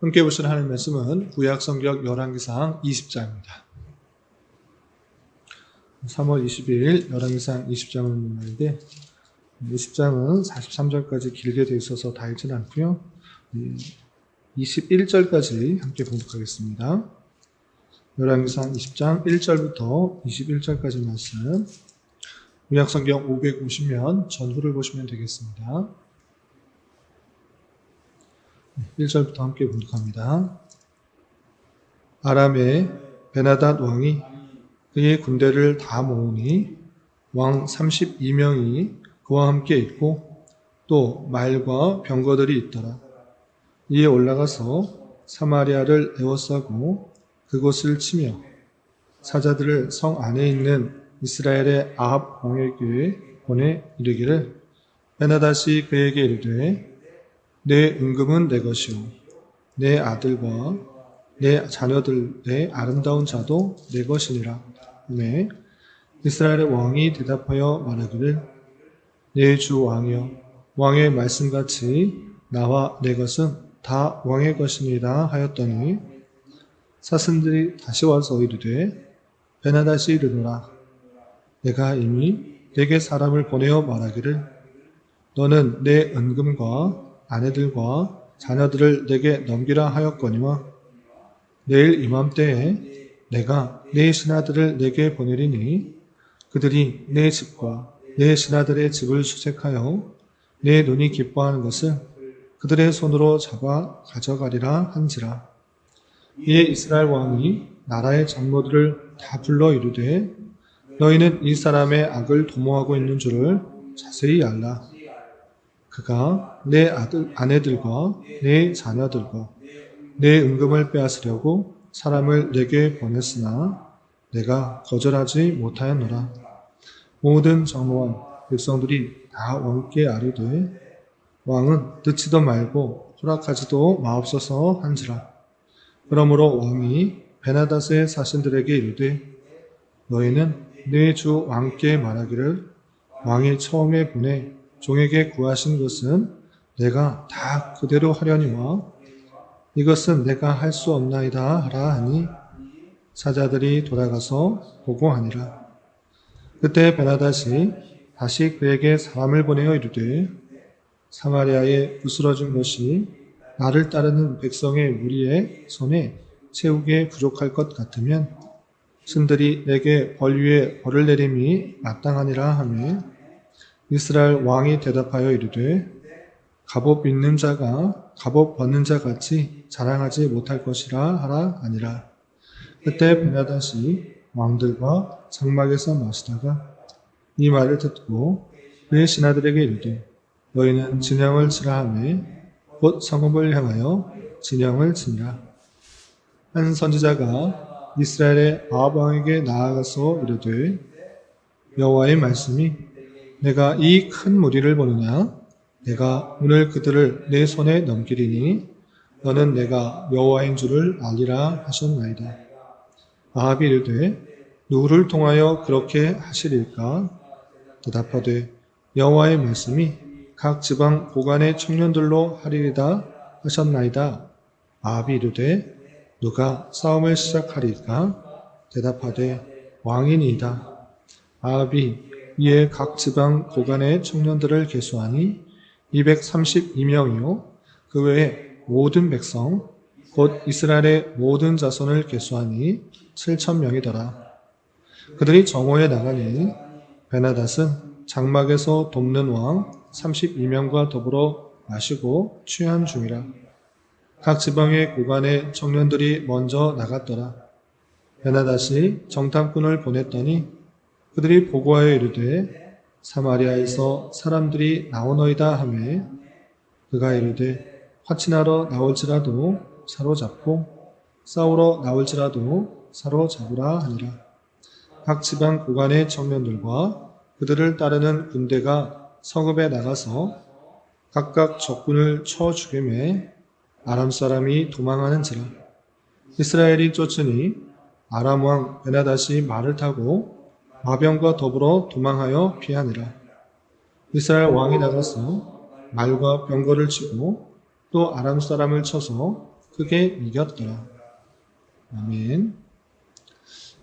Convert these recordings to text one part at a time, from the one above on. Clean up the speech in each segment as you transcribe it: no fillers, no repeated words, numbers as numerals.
함께 보실 하나님의 말씀은 구약성경 열왕기상 20장입니다. 3월 22일 열왕기상 20장을 읽는 말인데 20장은 43절까지 길게 되어 있어서 다 읽지는 않고요. 21절까지 함께 봉독하겠습니다. 열왕기상 20장 1절부터 21절까지 말씀, 구약성경 550면 전후를 보시면 되겠습니다. 1절부터 함께 봉독합니다. 아람의 베나닷 왕이 그의 군대를 다 모으니 왕 32명이 그와 함께 있고 또 말과 병거들이 있더라. 이에 올라가서 사마리아를 에워싸고 그곳을 치며 사자들을 성 안에 있는 이스라엘의 아합 왕에게 보내 이르기를, 베나닷이 그에게 이르되 내 은금은 내 것이요 내 아들과 내 자녀들 내 아름다운 자도 내 것이니라 하매, 이스라엘의 왕이 대답하여 말하기를, 내 주 왕이여, 왕의 말씀같이 나와 내 것은 다 왕의 것이니라 하였더니, 사슴들이 다시 와서 이르되 베나닷이 이르노라, 내가 이미 내게 사람을 보내어 말하기를, 너는 내 은금과 아내들과 자녀들을 내게 넘기라 하였거니와 내일 이맘때에 내가 내 신하들을 내게 보내리니 그들이 내 집과 내 신하들의 집을 수색하여 내 눈이 기뻐하는 것을 그들의 손으로 잡아 가져가리라 한지라. 이에 이스라엘 왕이 나라의 장로들을 다 불러 이르되, 너희는 이 사람의 악을 도모하고 있는 줄을 자세히 알라. 그가 내 아내들과 내 자녀들과 내 은금을 빼앗으려고 사람을 내게 보냈으나 내가 거절하지 못하였노라. 모든 장로와 백성들이 다 왕께 아뢰되 왕은 듣지도 말고 허락하지도 마옵소서 한지라. 그러므로 왕이 베나닷의 사신들에게 이르되, 너희는 내 주 왕께 말하기를, 왕이 처음에 보내 종에게 구하신 것은 내가 다 그대로 하려니와 이것은 내가 할 수 없나이다 하라 하니, 사자들이 돌아가서 보고하니라. 그때 베나닷이 다시 그에게 사람을 보내어 이르되, 사마리아에 부스러진 것이 나를 따르는 백성의 무리의 손에 채우기에 부족할 것 같으면 신들이 내게 벌 위에 벌을 내림이 마땅하니라 하며, 이스라엘 왕이 대답하여 이르되, 갑옷 입는 자가 갑옷 벗는 자 같이 자랑하지 못할 것이라 하라 아니라. 그때 베나닷이 왕들과 장막에서 마시다가 이 말을 듣고 그의 신하들에게 이르되, 너희는 진영을 치라 하매 곧 성읍을 향하여 진영을 치니라. 한 선지자가 이스라엘의 아합 왕에게 나아가서 이르되, 여호와의 말씀이 내가 이 큰 무리를 보느냐? 내가 오늘 그들을 내 손에 넘기리니 너는 내가 여호와인 줄을 알리라 하셨나이다. 아합이 이르되, 누구를 통하여 그렇게 하시리까? 대답하되, 여호와의 말씀이 각 지방 고관의 청년들로 하리이다 하셨나이다. 아합이 이르되, 누가 싸움을 시작하리까? 대답하되, 왕이니이다. 아합이 이에 각 지방 고관의 청년들을 계수하니 232명이요 그 외에 모든 백성 곧 이스라엘의 모든 자손을 계수하니 7,000명이더라. 그들이 정오에 나가니 베나닷은 장막에서 돕는 왕 32명과 더불어 마시고 취한 중이라. 각 지방의 고관의 청년들이 먼저 나갔더라. 베나닷이 정탐꾼을 보냈더니 그들이 보고하여 이르되, 사마리아에서 사람들이 나오너이다 하매, 그가 이르되, 화친하러 나올지라도 사로잡고 싸우러 나올지라도 사로잡으라 하니라. 각 지방 고관의 청년들과 그들을 따르는 군대가 성읍에 나가서 각각 적군을 쳐 죽이매 아람 사람이 도망하는지라. 이스라엘이 쫓으니 아람 왕 베나닷이 말을 타고 마병과 더불어 도망하여 피하니라. 이스라엘 왕이 나가서 말과 병거를 치고 또 아람 사람을 쳐서 크게 이겼더라. 아멘.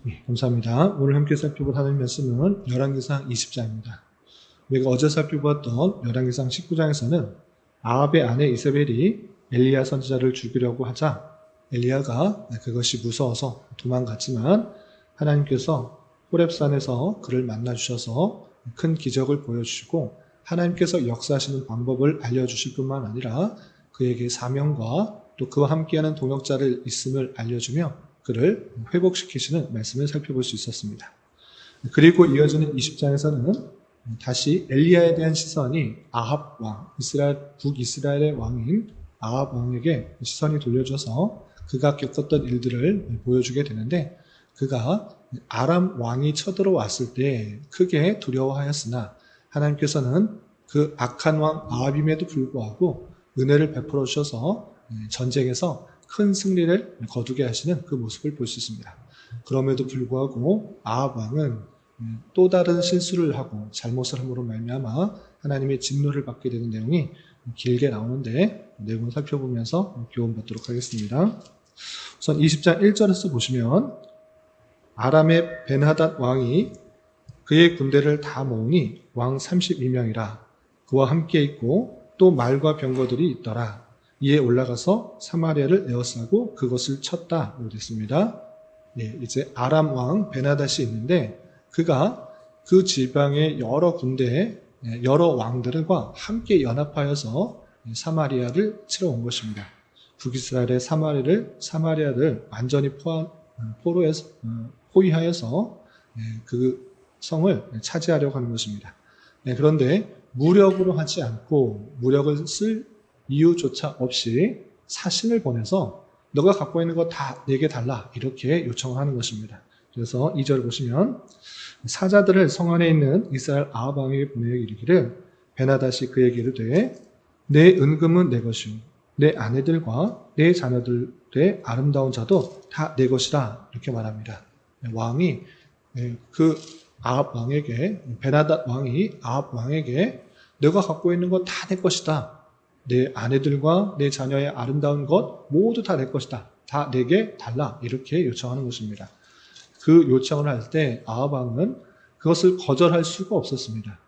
네, 감사합니다. 오늘 함께 살펴볼 하나님 말씀은 열왕기상 20장입니다. 우리가 어제 살펴보았던 열왕기상 19장에서는 아합의 아내 이세벨이 엘리야 선지자를 죽이려고 하자 엘리야가 그것이 무서워서 도망갔지만 하나님께서 호렙산에서 그를 만나 주셔서 큰 기적을 보여주시고 하나님께서 역사하시는 방법을 알려주실 뿐만 아니라 그에게 사명과 또 그와 함께하는 동역자를 있음을 알려주며 그를 회복시키시는 말씀을 살펴볼 수 있었습니다. 그리고 이어지는 20장에서는 다시 엘리야에 대한 시선이 아합 왕, 북이스라엘의 왕인 아합 왕에게 시선이 돌려져서 그가 겪었던 일들을 보여주게 되는데 그가 아람 왕이 쳐들어왔을 때 크게 두려워하였으나 하나님께서는 그 악한 왕 아합임에도 불구하고 은혜를 베풀어 주셔서 전쟁에서 큰 승리를 거두게 하시는 그 모습을 볼 수 있습니다. 그럼에도 불구하고 아합 왕은 또 다른 실수를 하고 잘못을 함으로 말미암아 하나님의 진노를 받게 되는 내용이 길게 나오는데 내용을 살펴보면서 교훈 받도록 하겠습니다. 우선 20장 1절에서 보시면 아람의 벤하닷 왕이 그의 군대를 다 모으니 왕 32명이라 그와 함께 있고 또 말과 병거들이 있더라. 이에 올라가서 사마리아를 에워싸고 그것을 쳤다. 이렇게 됐습니다. 예, 이제 아람 왕 벤하닷이 있는데 그가 그 지방의 여러 군대에 여러 왕들과 함께 연합하여서 사마리아를 치러 온 것입니다. 북이스라엘의 사마리아를 완전히 포위하여서 그 성을 차지하려고 하는 것입니다. 그런데 무력으로 하지 않고 무력을 쓸 이유조차 없이 사신을 보내서 너가 갖고 있는 거 다 내게 달라 이렇게 요청을 하는 것입니다. 그래서 2절 보시면 사자들을 성 안에 있는 이스라엘 아합 왕에게 보내어 이르기를 벤하닷이 그에게 이르되 내 은금은 내 것이요 내 아내들과 내 자녀들의 아름다운 자도 다 내 것이라 이렇게 말합니다. 왕이 그 아합 왕에게 벤하닷 왕이 아합 왕에게 내가 갖고 있는 것 다 내 것이다. 내 아내들과 내 자녀의 아름다운 것 모두 다 내 것이다. 다 내게 달라. 이렇게 요청하는 것입니다. 그 요청을 할 때 아합 왕은 그것을 거절할 수가 없었습니다.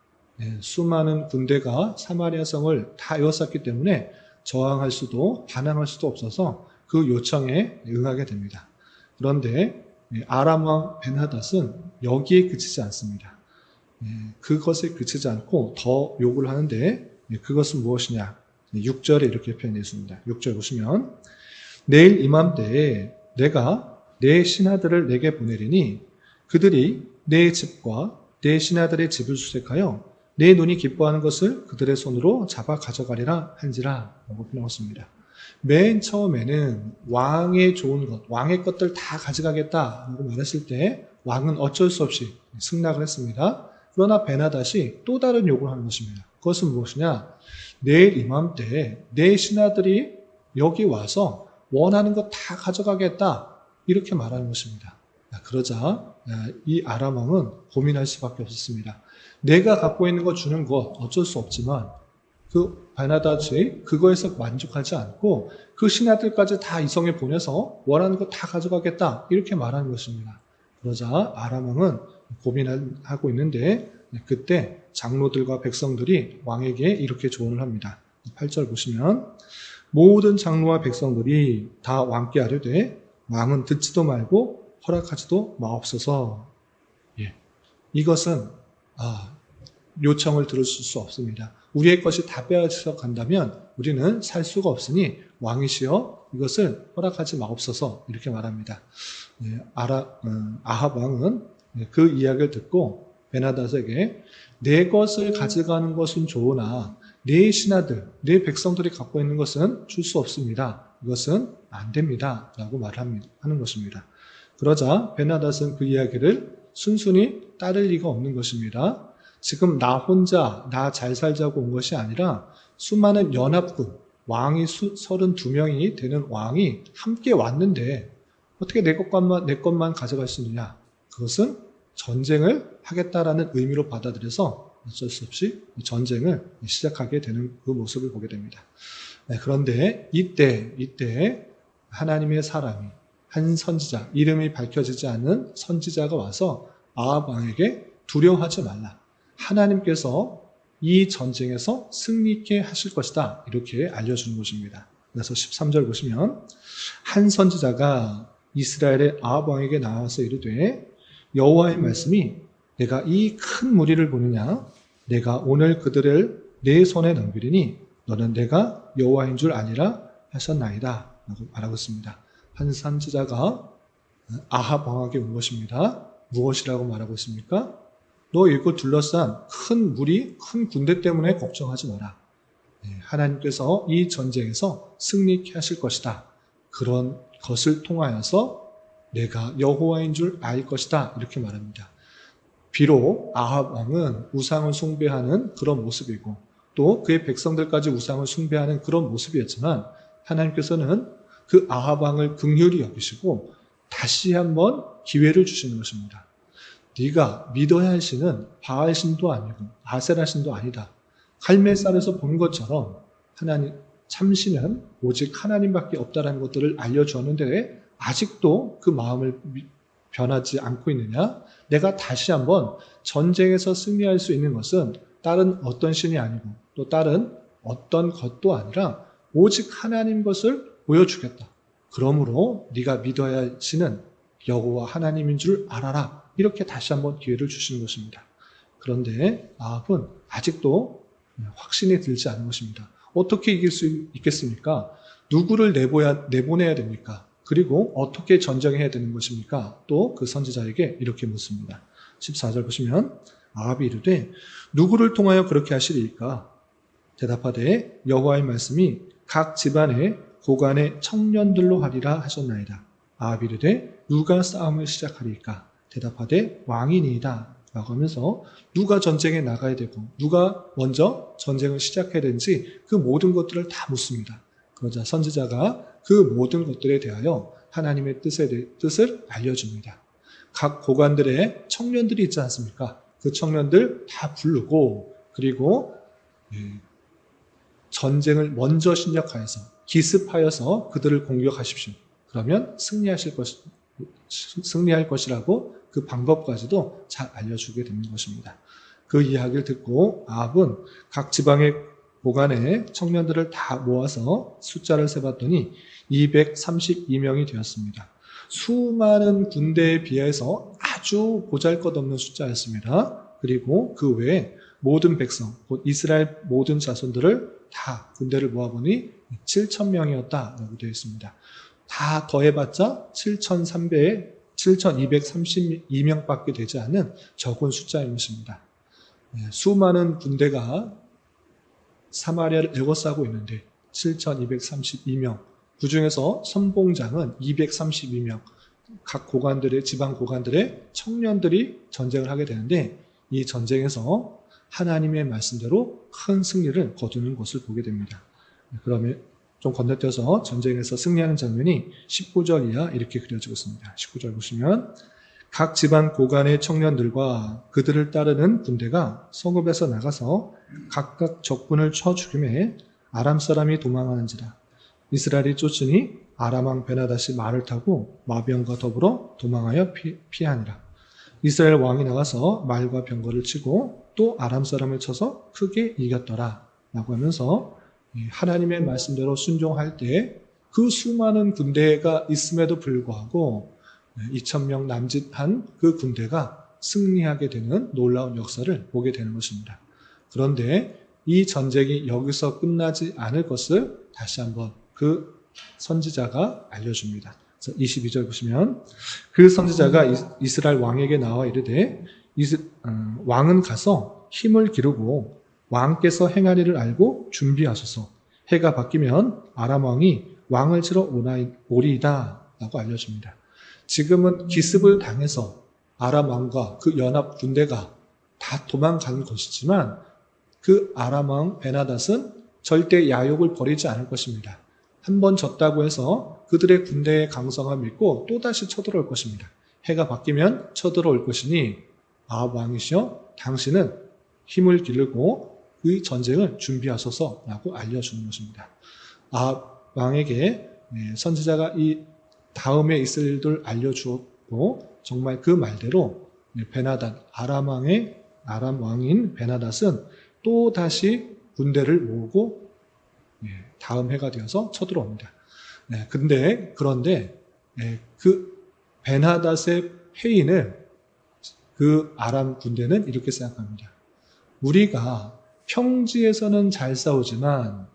수많은 군대가 사마리아 성을 다 에워쌌기 때문에 저항할 수도 반항할 수도 없어서 그 요청에 응하게 됩니다. 그런데 아람 왕 벤하닷은 여기에 그치지 않습니다. 그것에 그치지 않고 더 요구를 하는데 그것은 무엇이냐? 6절에 이렇게 표현했습니다. 6절 보시면 내일 이맘때에 내가 내 신하들을 내게 보내리니 그들이 내 집과 내 신하들의 집을 수색하여 내 눈이 기뻐하는 것을 그들의 손으로 잡아 가져가리라 한지라 라고 표현했습니다. 맨 처음에는 왕의 좋은 것, 왕의 것들 다 가져가겠다라고 말했을 때 왕은 어쩔 수 없이 승낙을 했습니다. 그러나 벤하닷이 또 다른 요구를 하는 것입니다. 그것은 무엇이냐? 내일 이맘때에 내 신하들이 여기 와서 원하는 것 다 가져가겠다 이렇게 말하는 것입니다. 그러자 이 아람 왕은 고민할 수밖에 없었습니다. 내가 갖고 있는 거 주는 것 어쩔 수 없지만 그 벤하닷이 그거에서 만족하지 않고 그 신하들까지 다 이 성에 보내서 원하는 거 다 가져가겠다 이렇게 말하는 것입니다. 그러자 아람 왕은 고민하고 있는데 그때 장로들과 백성들이 왕에게 이렇게 조언을 합니다. 8절 보시면 모든 장로와 백성들이 다 왕께 아뢰되 왕은 듣지도 말고 허락하지도 마옵소서. 이것은 요청을 들을 수 없습니다. 우리의 것이 다 빼앗아 간다면 우리는 살 수가 없으니 왕이시여 이것을 허락하지 마옵소서 이렇게 말합니다. 아합 왕은 그 이야기를 듣고 벤하닷에게 내 것을 가져가는 것은 좋으나 내 신하들, 내 백성들이 갖고 있는 것은 줄 수 없습니다. 이것은 안 됩니다. 라고 말하는 것입니다. 그러자 벤하닷은 그 이야기를 순순히 따를 리가 없는 것입니다. 지금 나 혼자 나 잘 살자고 온 것이 아니라 수많은 연합군, 왕이 32명이 되는 왕이 함께 왔는데 어떻게 내 것만 가져갈 수 있느냐. 그것은 전쟁을 하겠다라는 의미로 받아들여서 어쩔 수 없이 전쟁을 시작하게 되는 그 모습을 보게 됩니다. 그런데 이때 하나님의 사람이, 한 선지자, 이름이 밝혀지지 않는 선지자가 와서 아합 왕에게 두려워하지 말라. 하나님께서 이 전쟁에서 승리케 하실 것이다. 이렇게 알려주는 것입니다. 그래서 13절 보시면 한 선지자가 이스라엘의 아합 왕에게 나와서 이르되 여호와의 말씀이 내가 이 큰 무리를 보느냐 내가 오늘 그들을 내 손에 넘기리니 너는 내가 여호와인 줄 아니라 하셨나이다 라고 말하고 있습니다. 한 선지자가 아합 왕에게 온 것입니다. 무엇이라고 말하고 있습니까? 너 이거 둘러싼 큰 무리, 큰 군대 때문에 걱정하지 마라. 하나님께서 이 전쟁에서 승리케 하실 것이다. 그런 것을 통하여서 내가 여호와인 줄 알 것이다. 이렇게 말합니다. 비록 아합 왕은 우상을 숭배하는 그런 모습이고 또 그의 백성들까지 우상을 숭배하는 그런 모습이었지만 하나님께서는 그 아합 왕을 긍휼히 여기시고 다시 한번 기회를 주시는 것입니다. 네가 믿어야 할 신은 바알 신도 아니고 아세라 신도 아니다. 갈멜산에서 본 것처럼 하나님 참신은 오직 하나님밖에 없다라는 것들을 알려주었는데 아직도 그 마음을 변하지 않고 있느냐? 내가 다시 한번 전쟁에서 승리할 수 있는 것은 다른 어떤 신이 아니고 또 다른 어떤 것도 아니라 오직 하나님 것을 보여주겠다. 그러므로 네가 믿어야 할 신은 여호와 하나님인 줄 알아라. 이렇게 다시 한번 기회를 주시는 것입니다. 그런데 아합은 아직도 확신이 들지 않은 것입니다. 어떻게 이길 수 있겠습니까? 누구를 내보내야 됩니까? 그리고 어떻게 전쟁해야 되는 것입니까? 또 그 선지자에게 이렇게 묻습니다. 14절 보시면 아합이 이르되 누구를 통하여 그렇게 하시리이까? 대답하되 여호와의 말씀이 각 집안의 고관의 청년들로 하리라 하셨나이다. 아합이 이르되 누가 싸움을 시작하리이까? 대답하되 왕이니이다. 라고 하면서 누가 전쟁에 나가야 되고 누가 먼저 전쟁을 시작해야 되는지 그 모든 것들을 다 묻습니다. 그러자 선지자가 그 모든 것들에 대하여 하나님의 뜻을 알려줍니다. 각 고관들의 청년들이 있지 않습니까? 그 청년들 다 부르고 그리고 전쟁을 먼저 신력하여서 기습하여서 그들을 공격하십시오. 그러면 승리할 것이라고 그 방법까지도 잘 알려주게 되는 것입니다. 그 이야기를 듣고 아합은 각 지방의 고관의 청년들을 다 모아서 숫자를 세봤더니 232명이 되었습니다. 수많은 군대에 비해서 아주 보잘것없는 숫자였습니다. 그리고 그 외에 모든 백성, 곧 이스라엘 모든 자손들을 다 군대를 모아보니 7,000명이었다라고 되어 있습니다. 다 더해봤자 7,232명밖에 되지 않은 적은 숫자인 것입니다. 수많은 군대가 사마리아를 에워싸고 있는데 7,232명, 그 중에서 선봉장은 232명, 각 고관들의 지방 고관들의 청년들이 전쟁을 하게 되는데 이 전쟁에서 하나님의 말씀대로 큰 승리를 거두는 것을 보게 됩니다. 그러면 좀 건너뛰어서 전쟁에서 승리하는 장면이 19절 이하 이렇게 그려지고 있습니다. 19절 보시면 각 집안 고관의 청년들과 그들을 따르는 군대가 성읍에서 나가서 각각 적군을 쳐 죽임에 아람 사람이 도망하는지라. 이스라엘이 쫓으니 아람 왕 베나닷이 말을 타고 마병과 더불어 도망하여 피하니라. 이스라엘 왕이 나가서 말과 병거를 치고 또 아람 사람을 쳐서 크게 이겼더라 라고 하면서 하나님의 말씀대로 순종할 때 그 수많은 군대가 있음에도 불구하고 2,000명 남짓한 그 군대가 승리하게 되는 놀라운 역사를 보게 되는 것입니다. 그런데 이 전쟁이 여기서 끝나지 않을 것을 다시 한번 그 선지자가 알려줍니다. 22절 보시면 그 선지자가 이스라엘 왕에게 나와 이르되 왕은 가서 힘을 기르고 왕께서 행하리를 알고 준비하소서. 해가 바뀌면 아람 왕이 왕을 치러 오리이다 라고 알려줍니다. 지금은 기습을 당해서 아람 왕과 그 연합 군대가 다 도망간 것이지만 그 아람 왕 베나닷은 절대 야욕을 버리지 않을 것입니다. 한번 졌다고 해서 그들의 군대의 강성함을 믿고 또다시 쳐들어올 것입니다. 해가 바뀌면 쳐들어올 것이니 아합 왕이시여 당신은 힘을 기르고 그 전쟁을 준비하소서라고 알려주는 것입니다. 아합 왕에게 선지자가 이 다음에 있을 일들 알려주었고 정말 그 말대로 베나닷 아람 왕인 베나닷은 또 다시 군대를 모으고 다음 해가 되어서 쳐들어옵니다. 그런데 그 베나닷의 패인을 그 아람 군대는 이렇게 생각합니다. 우리가 평지에서는 잘 싸우지만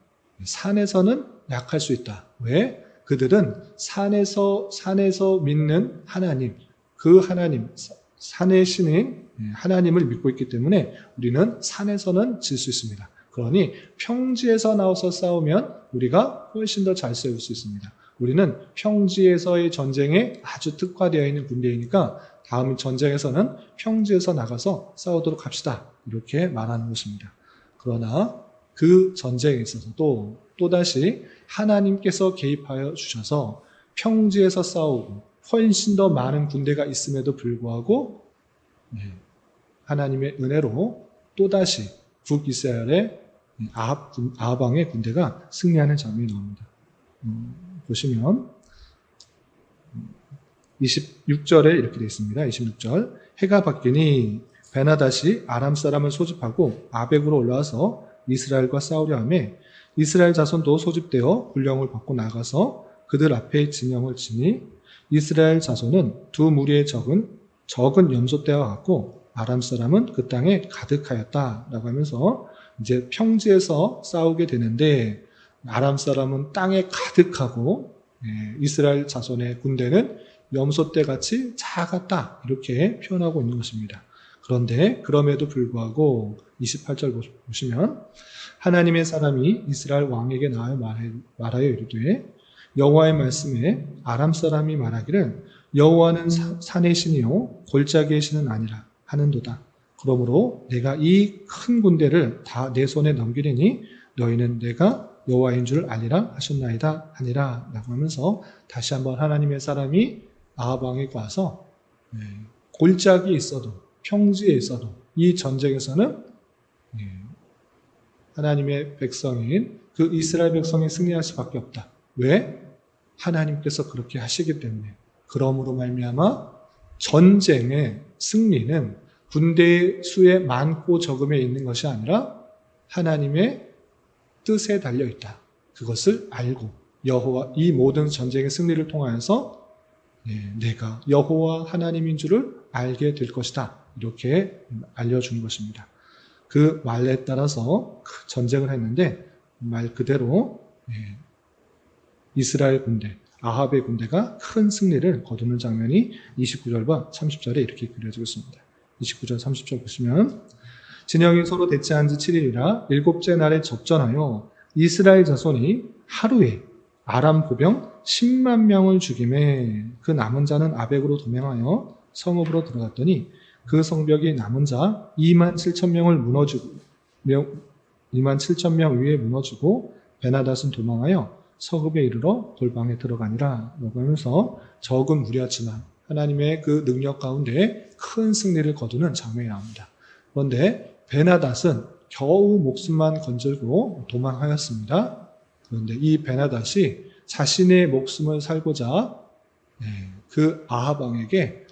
산에서는 약할 수 있다. 왜? 그들은 산에서 믿는 하나님, 그 하나님, 산의 신인 하나님을 믿고 있기 때문에 우리는 산에서는 질 수 있습니다. 그러니 평지에서 나와서 싸우면 우리가 훨씬 더 잘 싸울 수 있습니다. 우리는 평지에서의 전쟁에 아주 특화되어 있는 군대이니까 다음 전쟁에서는 평지에서 나가서 싸우도록 합시다. 이렇게 말하는 것입니다. 그러나 그 전쟁에 있어서도 또다시 하나님께서 개입하여 주셔서 평지에서 싸우고 훨씬 더 많은 군대가 있음에도 불구하고 하나님의 은혜로 또다시 북이스라엘의 아합 왕의 군대가 승리하는 장면이 나옵니다. 보시면 26절에 이렇게 되어 있습니다. 26절 해가 바뀌니 베나닷이 아람 사람을 소집하고 아벡으로 올라와서 이스라엘과 싸우려 하며 이스라엘 자손도 소집되어 군령을 받고 나가서 그들 앞에 진영을 치니 이스라엘 자손은 두 무리의 적은 염소떼와 같고 아람 사람은 그 땅에 가득하였다라고 하면서 이제 평지에서 싸우게 되는데 아람 사람은 땅에 가득하고 이스라엘 자손의 군대는 염소떼같이 작았다 이렇게 표현하고 있는 것입니다. 그런데 그럼에도 불구하고 28절 보시면 하나님의 사람이 이스라엘 왕에게 나와 말하여 이르되 여호와의 말씀에 아람 사람이 말하기를 여호와는 산의 신이요 골짜기의 신은 아니라 하는도다. 그러므로 내가 이 큰 군대를 다 내 손에 넘기리니 너희는 내가 여호와인 줄 알리라 하셨나이다 하니라 라고 하면서 다시 한번 하나님의 사람이 아합 왕에게 와서 골짜기에 있어도 평지에 있어도 이 전쟁에서는 하나님의 백성인 그 이스라엘 백성이 승리할 수밖에 없다. 왜? 하나님께서 그렇게 하시기 때문에. 그러므로 말미암아 전쟁의 승리는 군대의 수의 많고 적음에 있는 것이 아니라 하나님의 뜻에 달려 있다. 그것을 알고 여호와 이 모든 전쟁의 승리를 통하여서 내가 여호와 하나님인 줄을 알게 될 것이다. 이렇게 알려주는 것입니다. 그 말에 따라서 전쟁을 했는데 말 그대로 이스라엘 군대, 아합의 군대가 큰 승리를 거두는 장면이 29절과 30절에 이렇게 그려지고 있습니다. 29절 30절 보시면 진영이 서로 대치한 지 7일이라 일곱째 날에 접전하여 이스라엘 자손이 하루에 아람 보병 10만 명을 죽임에 그 남은 자는 아벡으로 도망하여 성읍으로 들어갔더니 그 성벽이 남은 자 2만 7천 명을 2만 7천 명 위에 무너지고 베나닷은 도망하여 성읍에 이르러 골방에 들어가니라 라고 하면서 적은 무리였지만 하나님의 그 능력 가운데 큰 승리를 거두는 장면이 나옵니다. 그런데 베나닷은 겨우 목숨만 건질고 도망하였습니다. 그런데 이 베나닷이 자신의 목숨을 살고자 그 아합 왕에게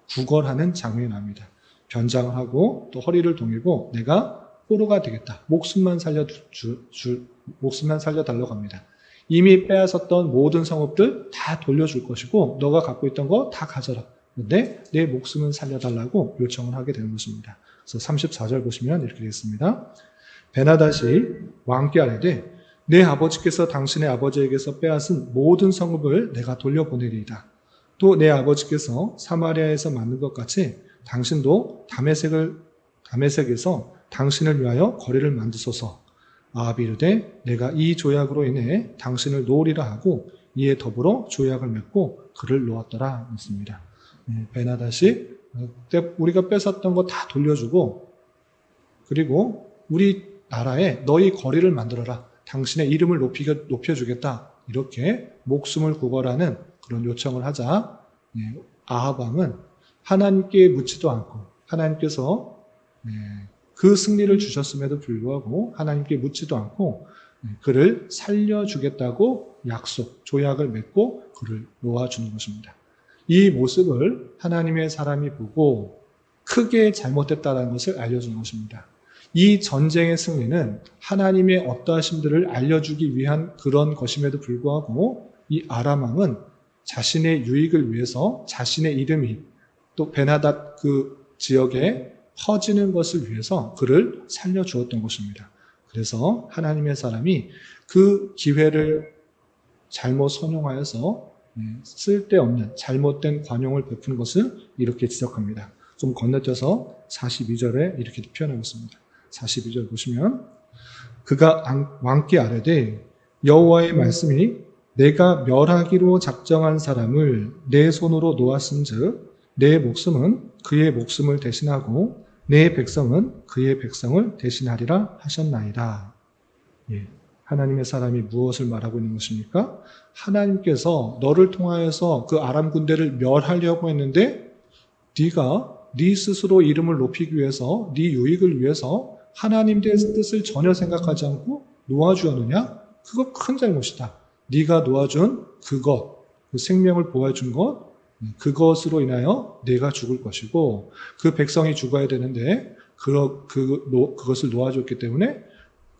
구걸하는 장면이 납니다. 변장을 하고 또 허리를 동이고 내가 포로가 되겠다. 목숨만 살려달라고 합니다. 이미 빼앗았던 모든 성읍들 다 돌려줄 것이고 너가 갖고 있던 거 다 가져라. 그런데 내 목숨은 살려달라고 요청을 하게 되는 것입니다. 그래서 34절 보시면 이렇게 되어 있습니다. 베나닷이 왕께 아뢰되 내 아버지께서 당신의 아버지에게서 빼앗은 모든 성읍을 내가 돌려보내리이다. 또 내 아버지께서 사마리아에서 만든 것 같이 당신도 다메섹에서 당신을 위하여 거리를 만드소서. 아합이 이르되 내가 이 조약으로 인해 당신을 놓으리라 하고 이에 더불어 조약을 맺고 그를 놓았더라 했습니다. 베나닷이 우리가 뺏었던 거 다 돌려주고 그리고 우리 나라에 너희 거리를 만들어라. 당신의 이름을 높여주겠다. 이렇게 목숨을 구걸하는 그런 요청을 하자 아합 왕은 하나님께 묻지도 않고 하나님께서 그 승리를 주셨음에도 불구하고 하나님께 묻지도 않고 그를 살려주겠다고 약속, 조약을 맺고 그를 놓아주는 것입니다. 이 모습을 하나님의 사람이 보고 크게 잘못됐다는 것을 알려주는 것입니다. 이 전쟁의 승리는 하나님의 어떠하심들을 알려주기 위한 그런 것임에도 불구하고 이 아람 왕은 자신의 유익을 위해서 자신의 이름이 또 베나닷 그 지역에 퍼지는 것을 위해서 그를 살려주었던 것입니다. 그래서 하나님의 사람이 그 기회를 잘못 선용하여서 쓸데없는 잘못된 관용을 베푸는 것을 이렇게 지적합니다. 좀 건너뛰어서 42절에 이렇게 표현하고 있습니다. 42절 보시면 그가 왕께 아뢰되 여호와의 말씀이 내가 멸하기로 작정한 사람을 내 손으로 놓았은즉 내 목숨은 그의 목숨을 대신하고 내 백성은 그의 백성을 대신하리라 하셨나이다. 예, 하나님의 사람이 무엇을 말하고 있는 것입니까? 하나님께서 너를 통하여서 그 아람 군대를 멸하려고 했는데 네가 네 스스로 이름을 높이기 위해서 네 유익을 위해서 하나님의 뜻을 전혀 생각하지 않고 놓아주었느냐? 그거 큰 잘못이다. 네가 놓아준 그것, 그 생명을 보호해준 것, 그것으로 인하여 내가 죽을 것이고 그 백성이 죽어야 되는데 그것을 놓아줬기 때문에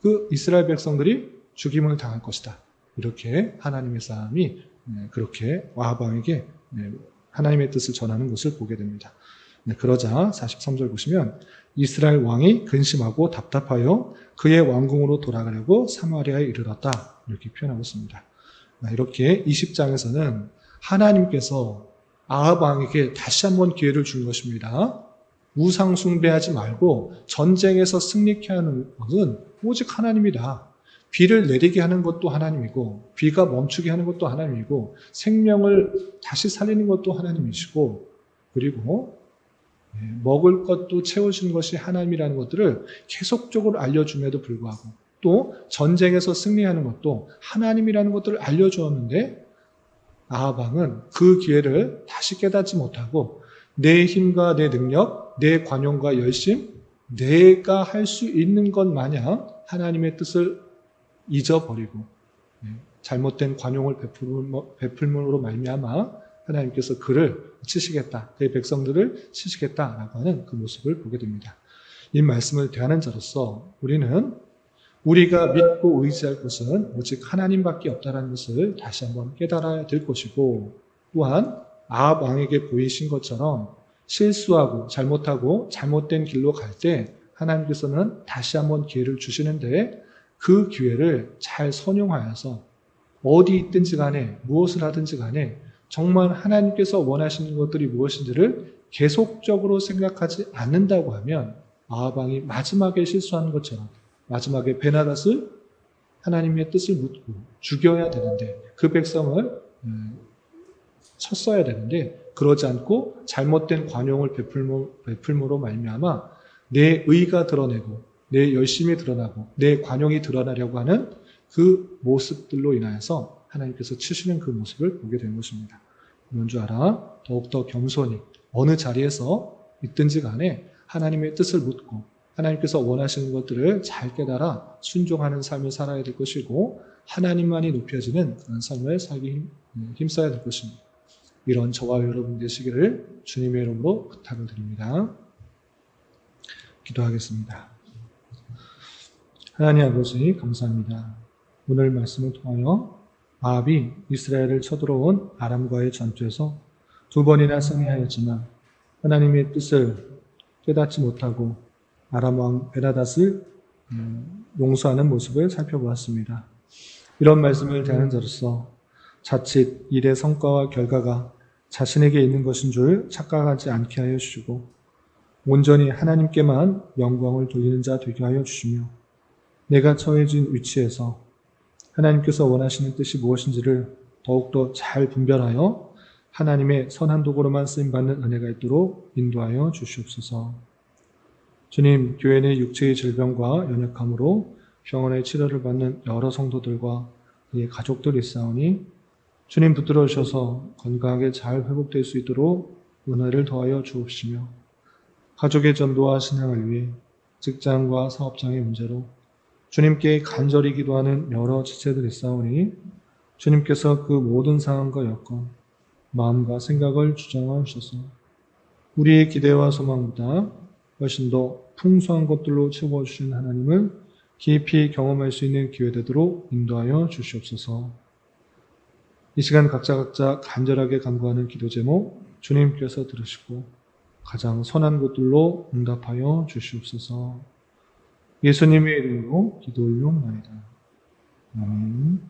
그 이스라엘 백성들이 죽임을 당할 것이다. 이렇게 하나님의 사람이 그렇게 아합 왕에게 하나님의 뜻을 전하는 것을 보게 됩니다. 그러자 43절 보시면 이스라엘 왕이 근심하고 답답하여 그의 왕궁으로 돌아가려고 사마리아에 이르렀다. 이렇게 표현하고 있습니다. 이렇게 20장에서는 하나님께서 아합 왕에게 다시 한번 기회를 준 것입니다. 우상 숭배하지 말고 전쟁에서 승리케 하는 것은 오직 하나님이다. 비를 내리게 하는 것도 하나님이고 비가 멈추게 하는 것도 하나님이고 생명을 다시 살리는 것도 하나님이시고 그리고 먹을 것도 채워주는 것이 하나님이라는 것들을 계속적으로 알려줌에도 불구하고 또 전쟁에서 승리하는 것도 하나님이라는 것들을 알려주었는데 아합 왕은 그 기회를 다시 깨닫지 못하고 내 힘과 내 능력, 내 관용과 열심, 내가 할 수 있는 것 마냥 하나님의 뜻을 잊어버리고 잘못된 관용을 베풀므로 말미암아 하나님께서 그를 치시겠다, 그의 백성들을 치시겠다라고 하는 그 모습을 보게 됩니다. 이 말씀을 대하는 자로서 우리는 우리가 믿고 의지할 것은 오직 하나님밖에 없다는 것을 다시 한번 깨달아야 될 것이고 또한 아합 왕에게 보이신 것처럼 실수하고 잘못하고 잘못된 길로 갈 때 하나님께서는 다시 한번 기회를 주시는데 그 기회를 잘 선용하여서 어디 있든지 간에 무엇을 하든지 간에 정말 하나님께서 원하시는 것들이 무엇인지를 계속적으로 생각하지 않는다고 하면 아합 왕이 마지막에 실수한 것처럼 마지막에 베나닷을 하나님의 뜻을 묻고 죽여야 되는데 그 백성을 쳤어야 되는데 그러지 않고 잘못된 관용을 베풀므로 말미암아 내 의가 드러내고 내 열심이 드러나고 내 관용이 드러나려고 하는 그 모습들로 인하여서 하나님께서 치시는 그 모습을 보게 된 것입니다. 그런 줄 알아 더욱더 겸손히 어느 자리에서 있든지 간에 하나님의 뜻을 묻고 하나님께서 원하시는 것들을 잘 깨달아 순종하는 삶을 살아야 될 것이고 하나님만이 높여지는 그런 삶을 살기 힘써야 될 것입니다. 이런 저와 여러분 되시기를 주님의 이름으로 부탁을 드립니다. 기도하겠습니다. 하나님 아버지 감사합니다. 오늘 말씀을 통하여 아합이 이스라엘을 쳐들어온 아람과의 전투에서 2번이나 승리하였지만 하나님의 뜻을 깨닫지 못하고 아람 왕 베나닷을 용서하는 모습을 살펴보았습니다. 이런 말씀을 대하는 자로서 자칫 일의 성과와 결과가 자신에게 있는 것인 줄 착각하지 않게 하여 주시고 온전히 하나님께만 영광을 돌리는 자 되게 하여 주시며 내가 처해진 위치에서 하나님께서 원하시는 뜻이 무엇인지를 더욱더 잘 분별하여 하나님의 선한 도구로만 쓰임받는 은혜가 있도록 인도하여 주시옵소서. 주님, 교회 내 육체의 질병과 연약함으로 병원의 치료를 받는 여러 성도들과 그의 가족들이 있사오니 주님 붙들어 주셔서 건강하게 잘 회복될 수 있도록 은혜를 더하여 주옵시며 가족의 전도와 신앙을 위해 직장과 사업장의 문제로 주님께 간절히 기도하는 여러 지체들이 있사오니 주님께서 그 모든 상황과 여건, 마음과 생각을 주장하셔서 우리의 기대와 소망보다 훨씬 더 풍성한 것들로 채워주신 하나님을 깊이 경험할 수 있는 기회 되도록 인도하여 주시옵소서. 이 시간 각자 간절하게 간구하는 기도 제목 주님께서 들으시고 가장 선한 것들로 응답하여 주시옵소서. 예수님의 이름으로 기도 올려옵나이다. 아멘.